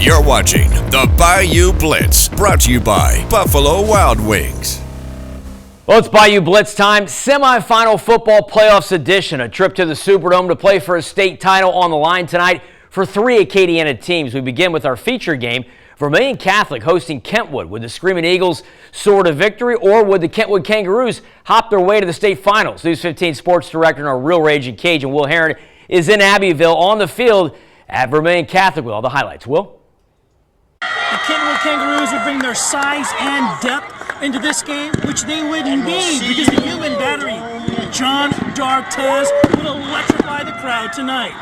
You're watching the Bayou Blitz, brought to you by Buffalo Wild Wings. Well, it's Bayou Blitz time. Semifinal football playoffs edition. A trip to the Superdome to play for a state title on the line tonight for 3 Acadiana teams. We begin with our feature game. Vermilion Catholic hosting Kentwood. Would the Screaming Eagles soar to victory, or would the Kentwood Kangaroos hop their way to the state finals? News 15 sports director and our Real Raging Cajun, Will Herron, is in Abbeville on the field at Vermilion Catholic with all the highlights. Will? The Kentwood Kangaroos would bring their size and depth into this game, which they would need because the human battery, John D'Artes, would electrify the crowd tonight.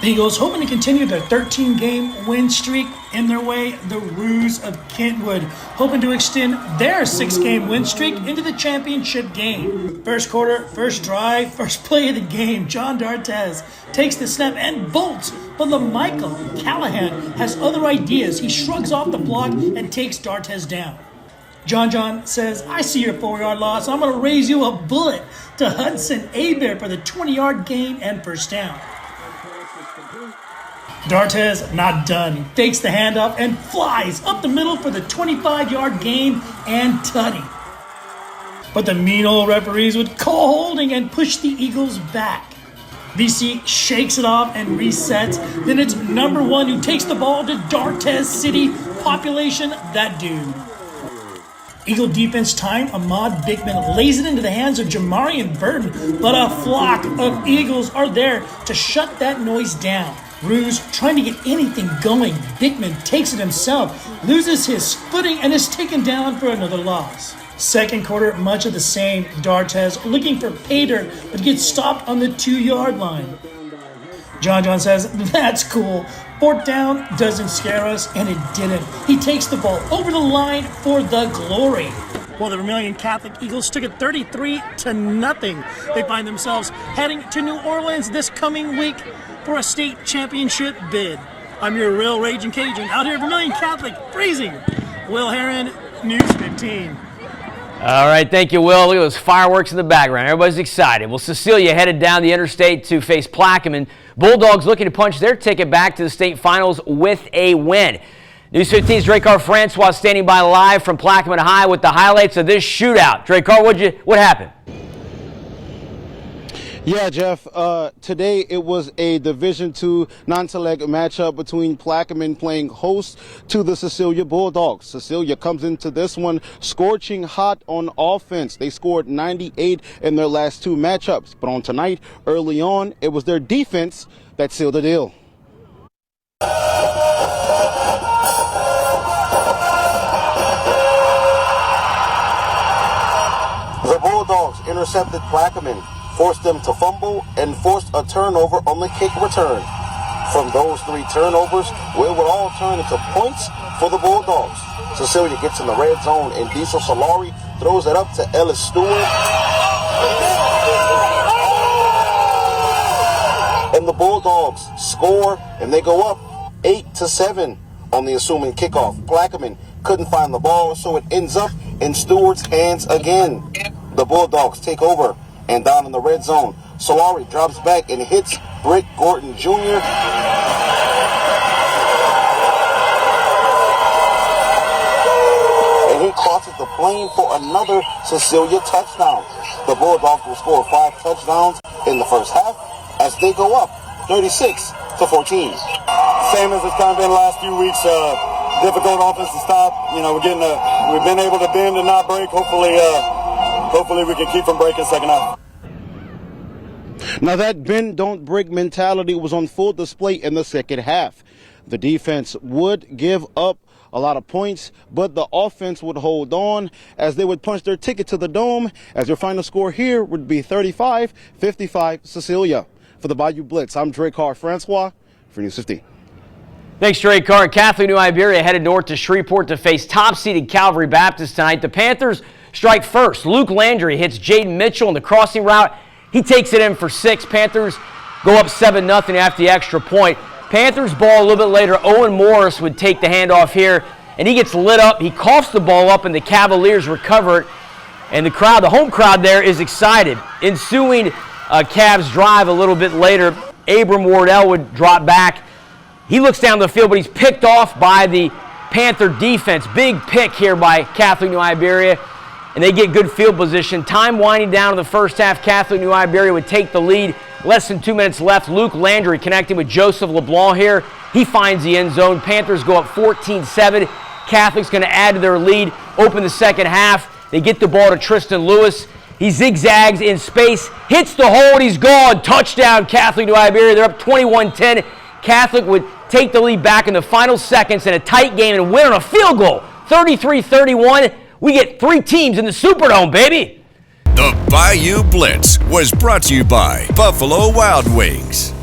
The Eagles hoping to continue their 13-game win streak. In their way, the Roos of Kentwood hoping to extend their 6-game win streak into the championship game. First quarter, first drive, first play of the game. John D'Artes takes the snap and bolts, but LaMichael Callahan has other ideas. He shrugs off the block and takes D'Artes down. John says, "I see your 4-yard loss. I'm going to raise you a bullet," to Hudson Abear for the 20-yard gain and first down. D'Artes not done. He fakes the handoff and flies up the middle for the 25-yard gain and tutty. But the mean old referees would call holding and push the Eagles back. VC shakes it off and resets. Then it's number 1 who takes the ball to D'Artes City. Population, that dude. Eagle defense time. Ahmad Bickman lays it into the hands of Jamarian Burton, but a flock of Eagles are there to shut that noise down. Roos trying to get anything going. Bickman takes it himself, loses his footing, and is taken down for another loss. Second quarter, much of the same. D'Artes looking for Pater, but gets stopped on the 2-yard line. John says, "That's cool. 4th down doesn't scare us," and it didn't. He takes the ball over the line for the glory. Well, the Vermilion Catholic Eagles took it 33-0. They find themselves heading to New Orleans this coming week for a state championship bid. I'm your Real Raging Cajun out here at Vermilion Catholic, freezing. Will Herron, News 15. All right, thank you, Will. Look at those fireworks in the background. Everybody's excited. Well, Cecilia headed down the interstate to face Plaquemine. Bulldogs looking to punch their ticket back to the state finals with a win. News 15's Dracar Francois standing by live from Plaquemine High with the highlights of this shootout. Dracar, what happened? Yeah, Jeff, today it was a Division II non-select matchup between Plaquemine playing host to the Cecilia Bulldogs. Cecilia comes into this one scorching hot on offense. They scored 98 in their last 2 matchups. But on tonight, early on, it was their defense that sealed the deal. The Bulldogs intercepted Plaquemine, forced them to fumble, and forced a turnover on the kick return. From those 3 turnovers, it would all turn into points for the Bulldogs. Cecilia gets in the red zone, and Diesel Solari throws it up to Ellis Stewart. And the Bulldogs score, and they go up 8-7 on the assuming kickoff. Plaquemine couldn't find the ball, so it ends up in Stewart's hands again. The Bulldogs take over. And down in the red zone, Solari drops back and hits Brick Gordon Jr. And he crosses the plane for another Cecilia touchdown. The Bulldogs will score 5 touchdowns in the first half as they go up 36-14. Same as it's kind of been the last few weeks. Difficult offense to stop. You know, we've been able to bend and not break. Hopefully we can keep from breaking second half. Now that bend don't break mentality was on full display in the second half. The defense would give up a lot of points, but the offense would hold on as they would punch their ticket to the Dome, as your final score here would be 35-55 Cecilia. For the Bayou Blitz, I'm Dracar Francois for News 15. Thanks, Dracar. Catholic New Iberia headed north to Shreveport to face top-seeded Calvary Baptist tonight. The Panthers strike first. Luke Landry hits Jaden Mitchell in the crossing route. He takes it in for 6. Panthers go up 7-0 after the extra point. Panthers ball a little bit later. Owen Morris would take the handoff here, and he gets lit up. He coughs the ball up, and the Cavaliers recover it. And the crowd, the home crowd there, is excited. Ensuing Cavs drive a little bit later, Abram Wardell would drop back He looks down the field, but he's picked off by the Panther defense. Big pick here by Catholic New Iberia, and they get good field position. Time winding down in the first half. Catholic New Iberia would take the lead. Less than 2 minutes left. Luke Landry connecting with Joseph LeBlanc here. He finds the end zone. Panthers go up 14-7. Catholic's going to add to their lead, open the second half. They get the ball to Tristan Lewis. He zigzags in space, hits the hole, and he's gone. Touchdown, Catholic New Iberia. They're up 21-10. Catholic would take the lead back in the final seconds in a tight game and win on a field goal. 33-31. We get 3 teams in the Superdome, baby. The Bayou Blitz was brought to you by Buffalo Wild Wings.